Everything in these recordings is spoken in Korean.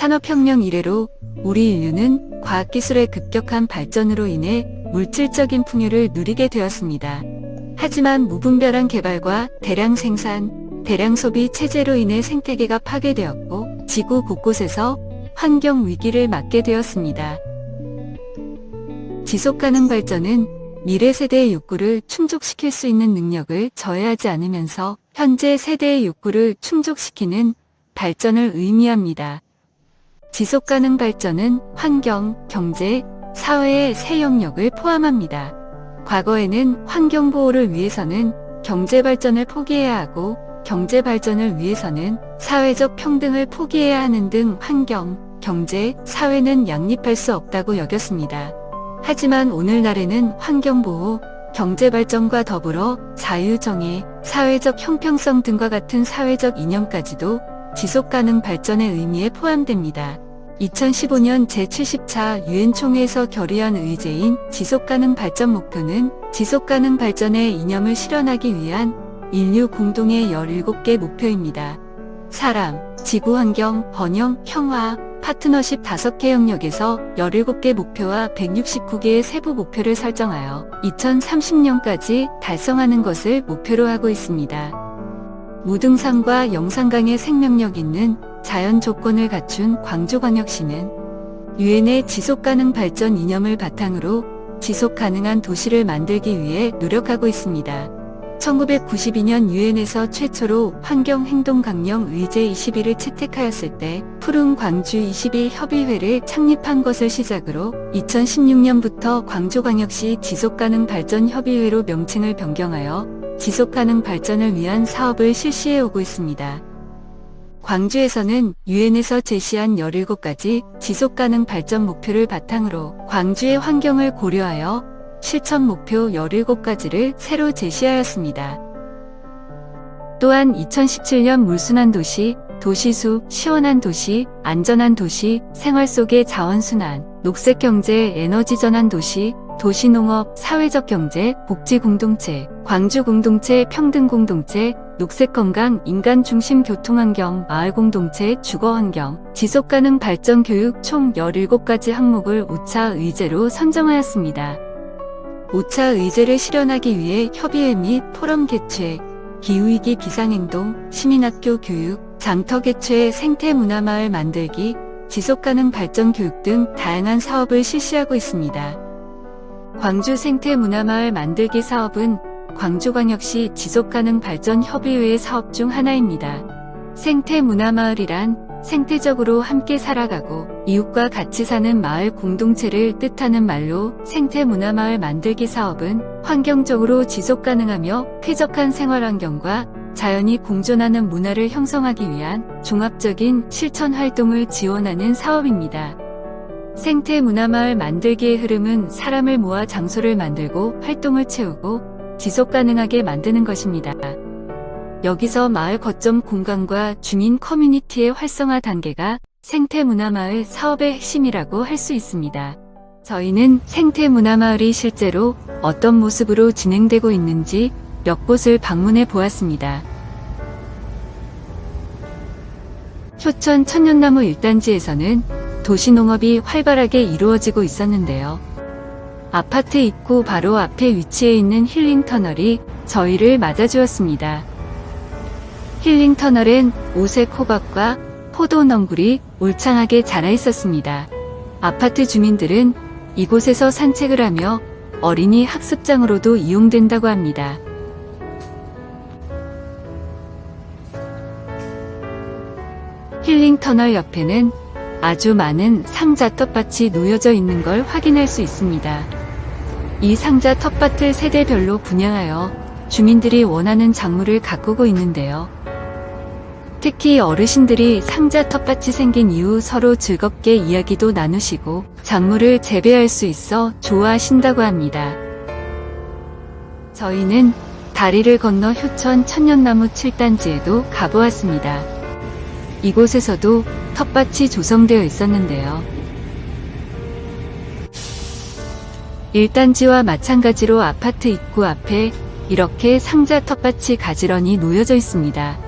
산업혁명 이래로 우리 인류는 과학기술의 급격한 발전으로 인해 물질적인 풍요를 누리게 되었습니다. 하지만 무분별한 개발과 대량 생산, 대량 소비 체제로 인해 생태계가 파괴되었고 지구 곳곳에서 환경 위기를 맞게 되었습니다. 지속가능 발전은 미래 세대의 욕구를 충족시킬 수 있는 능력을 저해하지 않으면서 현재 세대의 욕구를 충족시키는 발전을 의미합니다. 지속가능 발전은 환경, 경제, 사회의 새 영역을 포함합니다. 과거에는 환경 보호를 위해서는 경제 발전을 포기해야 하고 경제 발전을 위해서는 사회적 평등을 포기해야 하는 등 환경, 경제, 사회는 양립할 수 없다고 여겼습니다. 하지만 오늘날에는 환경보호, 경제발전과 더불어 자유정의, 사회적 형평성 등과 같은 사회적 이념까지도 지속가능 발전의 의미에 포함됩니다. 2015년 제70차 유엔 총회에서 결의한 의제인 지속가능 발전 목표는 지속가능 발전의 이념을 실현하기 위한 인류 공동의 17개 목표입니다. 사람, 지구환경, 번영, 평화, 파트너십 5개 영역에서 17개 목표와 169개의 세부 목표를 설정하여 2030년까지 달성하는 것을 목표로 하고 있습니다. 무등산과 영산강의 생명력 있는 자연 조건을 갖춘 광주광역시는 유엔의 지속가능 발전 이념을 바탕으로 지속가능한 도시를 만들기 위해 노력하고 있습니다. 1992년 유엔에서 최초로 환경행동강령 의제 21을 채택하였을 때 푸른 광주 21 협의회를 창립한 것을 시작으로 2016년부터 광주광역시 지속가능 발전 협의회로 명칭을 변경하여 지속가능 발전을 위한 사업을 실시해 오고 있습니다. 광주에서는 유엔에서 제시한 17가지 지속가능 발전 목표를 바탕으로 광주의 환경을 고려하여 실천 목표 17가지를 새로 제시하였습니다. 또한 2017년 물순환 도시, 도시숲, 시원한 도시, 안전한 도시, 생활 속의 자원순환, 녹색경제, 에너지전환 도시, 도시농업, 사회적 경제, 복지공동체, 광주공동체, 평등공동체, 녹색건강, 인간중심 교통환경, 마을공동체, 주거환경, 지속가능 발전 교육 총 17가지 항목을 5차 의제로 선정하였습니다. 5차 의제를 실현하기 위해 협의회 및 포럼 개최, 기후위기 비상행동, 시민학교 교육, 장터 개최, 생태문화마을 만들기, 지속가능 발전 교육 등 다양한 사업을 실시하고 있습니다. 광주 생태문화마을 만들기 사업은 광주광역시 지속가능 발전 협의회의 사업 중 하나입니다. 생태문화마을이란 생태적으로 함께 살아가고 이웃과 같이 사는 마을 공동체를 뜻하는 말로 생태문화마을 만들기 사업은 환경적으로 지속가능하며 쾌적한 생활환경과 자연이 공존하는 문화를 형성하기 위한 종합적인 실천 활동을 지원하는 사업입니다. 생태문화마을 만들기의 흐름은 사람을 모아 장소를 만들고 활동을 채우고 지속가능하게 만드는 것입니다. 여기서 마을 거점 공간과 주민 커뮤니티의 활성화 단계가 생태문화마을 사업의 핵심이라고 할 수 있습니다. 저희는 생태문화마을이 실제로 어떤 모습으로 진행되고 있는지 몇 곳을 방문해 보았습니다. 효천 천연나무 1단지에서는 도시농업이 활발하게 이루어지고 있었는데요. 아파트 입구 바로 앞에 위치해 있는 힐링터널이 저희를 맞아주었습니다. 힐링터널엔 오색 호박과 포도넝굴이 울창하게 자라 있었습니다. 아파트 주민들은 이곳에서 산책을 하며 어린이 학습장으로도 이용된다고 합니다. 힐링터널 옆에는 아주 많은 상자 텃밭이 놓여져 있는 걸 확인할 수 있습니다. 이 상자 텃밭을 세대별로 분양하여 주민들이 원하는 작물을 가꾸고 있는데요. 특히 어르신들이 상자 텃밭이 생긴 이후 서로 즐겁게 이야기도 나누시고 작물을 재배할 수 있어 좋아하신다고 합니다. 저희는 다리를 건너 효천 천연나무 7단지에도 가보았습니다. 이곳에서도 텃밭이 조성되어 있었는데요. 1단지와 마찬가지로 아파트 입구 앞에 이렇게 상자 텃밭이 가지런히 놓여져 있습니다.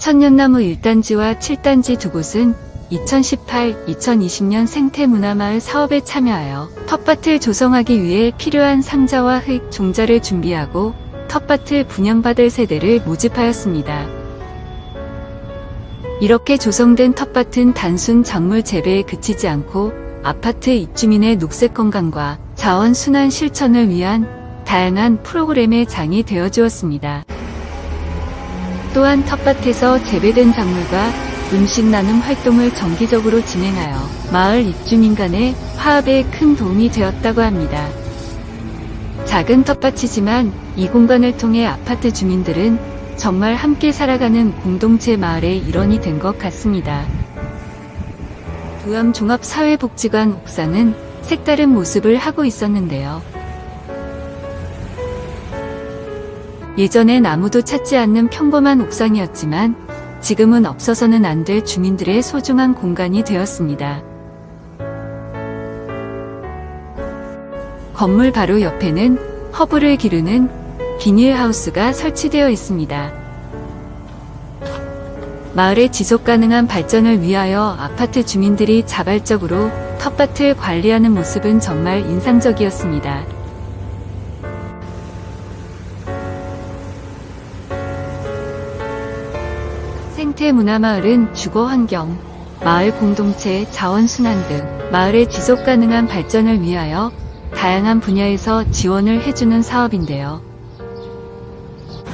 천년나무 1단지와 7단지 두 곳은 2018-2020년 생태문화마을 사업에 참여하여 텃밭을 조성하기 위해 필요한 상자와 흙, 종자를 준비하고 텃밭을 분양받을 세대를 모집하였습니다. 이렇게 조성된 텃밭은 단순 작물 재배에 그치지 않고 아파트 입주민의 녹색 건강과 자원 순환 실천을 위한 다양한 프로그램의 장이 되어 주었습니다. 또한 텃밭에서 재배된 작물과 음식 나눔 활동을 정기적으로 진행하여 마을 입주민 간의 화합에 큰 도움이 되었다고 합니다. 작은 텃밭이지만 이 공간을 통해 아파트 주민들은 정말 함께 살아가는 공동체 마을의 일원이 된 것 같습니다. 부암 종합사회복지관 옥상은 색다른 모습을 하고 있었는데요. 예전엔 아무도 찾지 않는 평범한 옥상이었지만 지금은 없어서는 안 될 주민들의 소중한 공간이 되었습니다. 건물 바로 옆에는 허브를 기르는 비닐하우스가 설치되어 있습니다. 마을의 지속가능한 발전을 위하여 아파트 주민들이 자발적으로 텃밭을 관리하는 모습은 정말 인상적이었습니다. 생태문화마을은 주거환경, 마을 공동체, 자원순환 등 마을의 지속가능한 발전을 위하여 다양한 분야에서 지원을 해주는 사업인데요.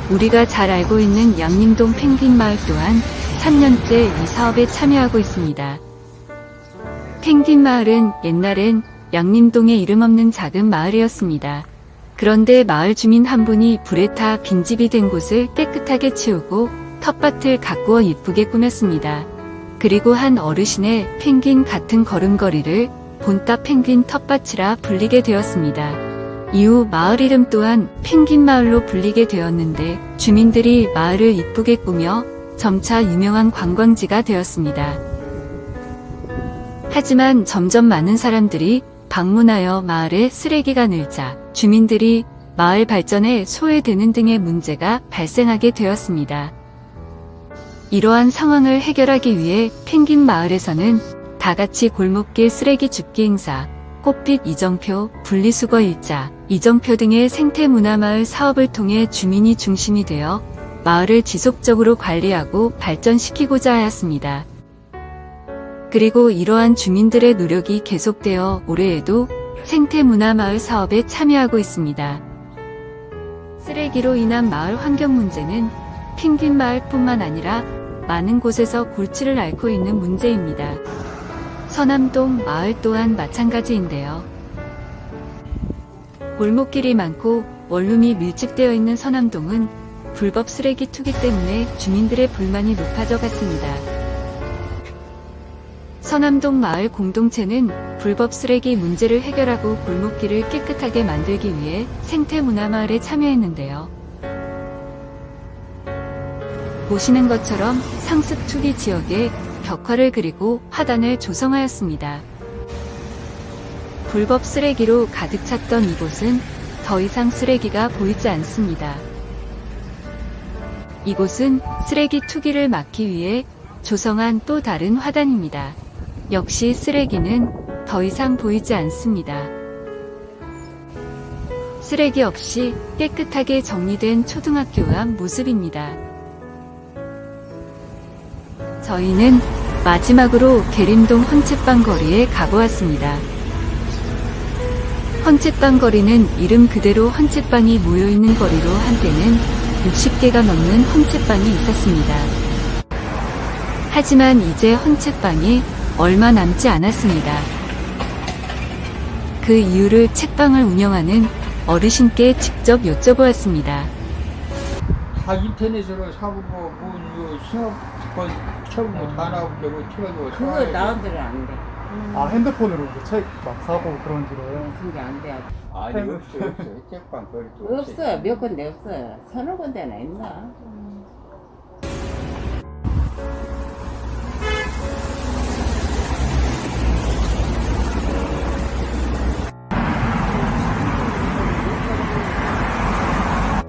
우리가 잘 알고 있는 양림동 펭귄마을 또한 3년째 이 사업에 참여하고 있습니다. 펭귄마을은 옛날엔 양림동에 이름 없는 작은 마을이었습니다. 그런데 마을 주민 한 분이 불에 타 빈집이 된 곳을 깨끗하게 치우고 텃밭을 가꾸어 예쁘게 꾸몄습니다. 그리고 한 어르신의 펭귄 같은 걸음걸이를 본따 펭귄 텃밭이라 불리게 되었습니다. 이후 마을 이름 또한 펭귄마을로 불리게 되었는데 주민들이 마을을 이쁘게 꾸며 점차 유명한 관광지가 되었습니다. 하지만 점점 많은 사람들이 방문하여 마을에 쓰레기가 늘자 주민들이 마을 발전에 소외되는 등의 문제가 발생하게 되었습니다. 이러한 상황을 해결하기 위해 펭귄 마을에서는 다같이 골목길 쓰레기 줍기 행사, 꽃빛 이정표, 분리수거 일자, 이정표 등의 생태문화마을 사업을 통해 주민이 중심이 되어 마을을 지속적으로 관리하고 발전시키고자 하였습니다. 그리고 이러한 주민들의 노력이 계속되어 올해에도 생태문화마을 사업에 참여하고 있습니다. 쓰레기로 인한 마을 환경 문제는 펭귄 마을뿐만 아니라 많은 곳에서 골치를 앓고 있는 문제입니다. 서남동 마을 또한 마찬가지인데요. 골목길이 많고 원룸이 밀집되어 있는 서남동은 불법 쓰레기 투기 때문에 주민들의 불만이 높아져 갔습니다. 서남동 마을 공동체는 불법 쓰레기 문제를 해결하고 골목길을 깨끗하게 만들기 위해 생태문화마을에 참여했는데요. 보시는 것처럼 상습 투기 지역에 벽화를 그리고 화단을 조성하였습니다. 불법 쓰레기로 가득 찼던 이곳은 더 이상 쓰레기가 보이지 않습니다. 이곳은 쓰레기 투기를 막기 위해 조성한 또 다른 화단입니다. 역시 쓰레기는 더 이상 보이지 않습니다. 쓰레기 없이 깨끗하게 정리된 초등학교 앞 모습입니다. 저희는 마지막으로 계림동 헌책방 거리에 가보았습니다. 헌책방 거리는 이름 그대로 헌책방이 모여있는 거리로 한때는 60개가 넘는 헌책방이 있었습니다. 하지만 이제 헌책방이 얼마 남지 않았습니다. 그 이유를 책방을 운영하는 어르신께 직접 여쭤보았습니다. 인터넷으로 사고 뭐 수업권 처음 다 나오고 틀어주고 그거 나온들은 안 돼. 핸드폰으로 책 막 사고 그런 식으로. 그게 안 돼. 아니 없어요. 책방 거리 없어. 몇 군데 없어. 서너 군데나 있나?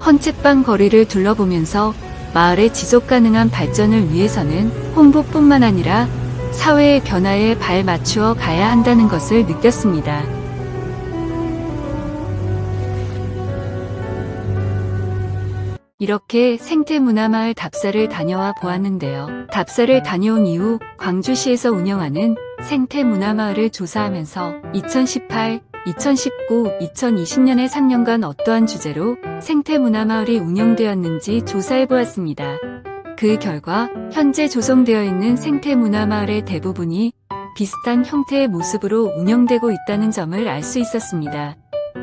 헌책방 거리를 둘러보면서 마을의 지속 가능한 발전을 위해서는 홍보뿐만 아니라 사회의 변화에 발 맞추어 가야 한다는 것을 느꼈습니다. 이렇게 생태문화마을 답사를 다녀와 보았는데요. 답사를 다녀온 이후 광주시에서 운영하는 생태문화마을을 조사하면서 2018, 2019, 2020년의 3년간 어떠한 주제로 생태문화마을이 운영되었는지 조사해 보았습니다. 그 결과 현재 조성되어 있는 생태문화마을의 대부분이 비슷한 형태의 모습으로 운영되고 있다는 점을 알 수 있었습니다.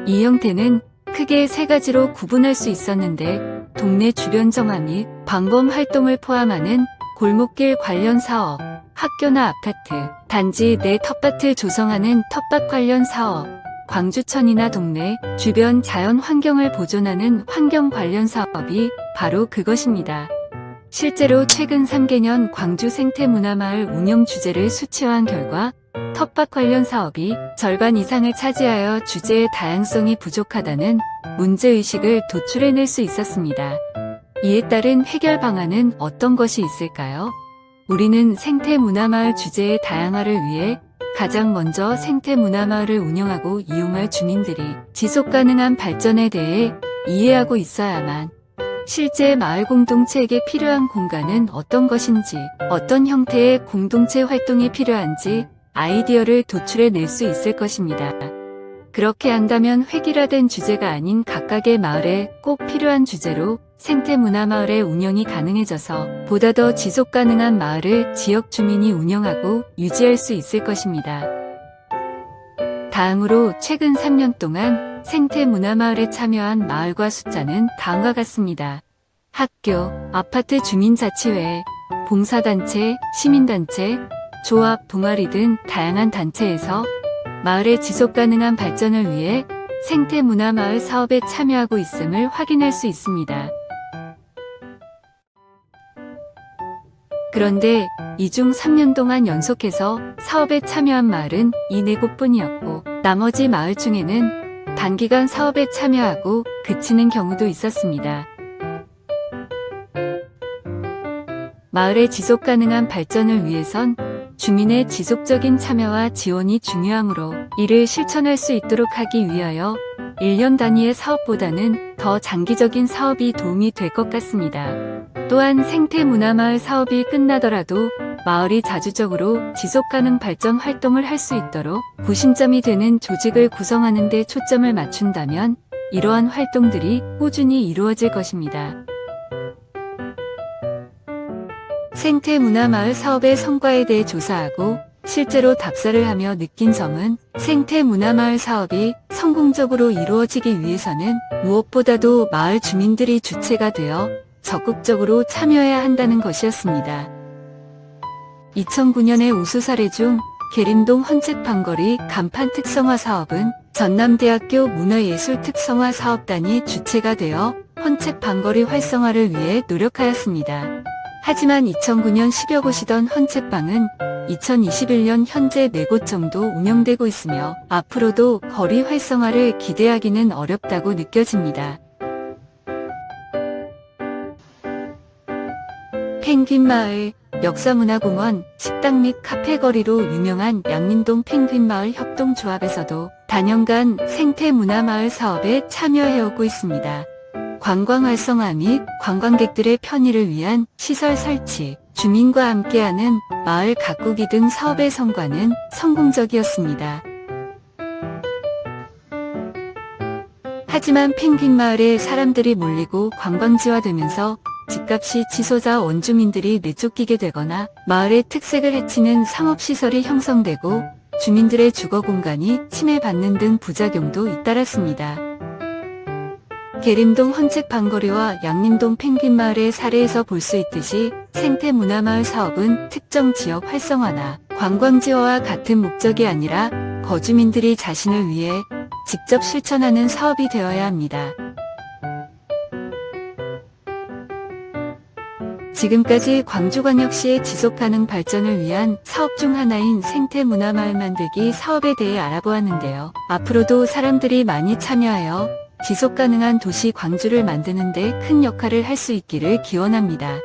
이 형태는 크게 세 가지로 구분할 수 있었는데, 동네 주변 정화 및 방범 활동을 포함하는 골목길 관련 사업, 학교나 아파트, 단지 내 텃밭을 조성하는 텃밭 관련 사업, 광주천이나 동네 주변 자연 환경을 보존하는 환경 관련 사업이 바로 그것입니다. 실제로 최근 3개년 광주 생태문화마을 운영 주제를 수치화한 결과 텃밭 관련 사업이 절반 이상을 차지하여 주제의 다양성이 부족하다는 문제의식을 도출해낼 수 있었습니다. 이에 따른 해결 방안은 어떤 것이 있을까요? 우리는 생태문화마을 주제의 다양화를 위해 가장 먼저 생태문화마을을 운영하고 이용할 주민들이 지속가능한 발전에 대해 이해하고 있어야만, 실제 마을 공동체에게 필요한 공간은 어떤 것인지, 어떤 형태의 공동체 활동이 필요한지 아이디어를 도출해낼 수 있을 것입니다. 그렇게 한다면 획일화된 주제가 아닌 각각의 마을에 꼭 필요한 주제로 생태문화마을의 운영이 가능해져서 보다 더 지속가능한 마을을 지역 주민이 운영하고 유지할 수 있을 것입니다. 다음으로 최근 3년 동안 생태문화마을에 참여한 마을과 숫자는 다음과 같습니다. 학교, 아파트 주민자치회, 봉사단체, 시민단체, 조합, 동아리 등 다양한 단체에서 마을의 지속가능한 발전을 위해 생태문화마을 사업에 참여하고 있음을 확인할 수 있습니다. 그런데 이 중 3년 동안 연속해서 사업에 참여한 마을은 이 4곳뿐이었고, 나머지 마을 중에는 단기간 사업에 참여하고 그치는 경우도 있었습니다. 마을의 지속가능한 발전을 위해선 주민의 지속적인 참여와 지원이 중요하므로 이를 실천할 수 있도록 하기 위하여 1년 단위의 사업보다는 더 장기적인 사업이 도움이 될 것 같습니다. 또한 생태문화마을 사업이 끝나더라도 마을이 자주적으로 지속가능 발전 활동을 할 수 있도록 구심점이 되는 조직을 구성하는 데 초점을 맞춘다면 이러한 활동들이 꾸준히 이루어질 것입니다. 생태문화마을 사업의 성과에 대해 조사하고 실제로 답사를 하며 느낀 점은, 생태문화마을 사업이 성공적으로 이루어지기 위해서는 무엇보다도 마을 주민들이 주체가 되어 적극적으로 참여해야 한다는 것이었습니다. 2009년의 우수 사례 중 계림동 헌책방거리 간판 특성화 사업은 전남대학교 문화예술 특성화 사업단이 주체가 되어 헌책방거리 활성화를 위해 노력하였습니다. 하지만 2009년 10여 곳이던 헌책방은 2021년 현재 4곳 정도 운영되고 있으며 앞으로도 거리 활성화를 기대하기는 어렵다고 느껴집니다. 펭귄마을, 역사문화공원, 식당 및 카페 거리로 유명한 양림동 펭귄마을 협동조합에서도 단연간 생태문화마을 사업에 참여해오고 있습니다. 관광 활성화 및 관광객들의 편의를 위한 시설 설치, 주민과 함께하는 마을 가꾸기 등 사업의 성과는 성공적이었습니다. 하지만 펭귄마을에 사람들이 몰리고 관광지화되면서 집값이 치솟아 원주민들이 내쫓기게 되거나 마을의 특색을 해치는 상업시설이 형성되고 주민들의 주거 공간이 침해받는 등 부작용도 잇따랐습니다. 계림동 헌책방거리와 양림동 펭귄마을의 사례에서 볼 수 있듯이 생태문화마을 사업은 특정 지역 활성화나 관광지화와 같은 목적이 아니라 거주민들이 자신을 위해 직접 실천하는 사업이 되어야 합니다. 지금까지 광주광역시의 지속가능 발전을 위한 사업 중 하나인 생태문화마을 만들기 사업에 대해 알아보았는데요. 앞으로도 사람들이 많이 참여하여 지속 가능한 도시 광주를 만드는 데 큰 역할을 할 수 있기를 기원합니다.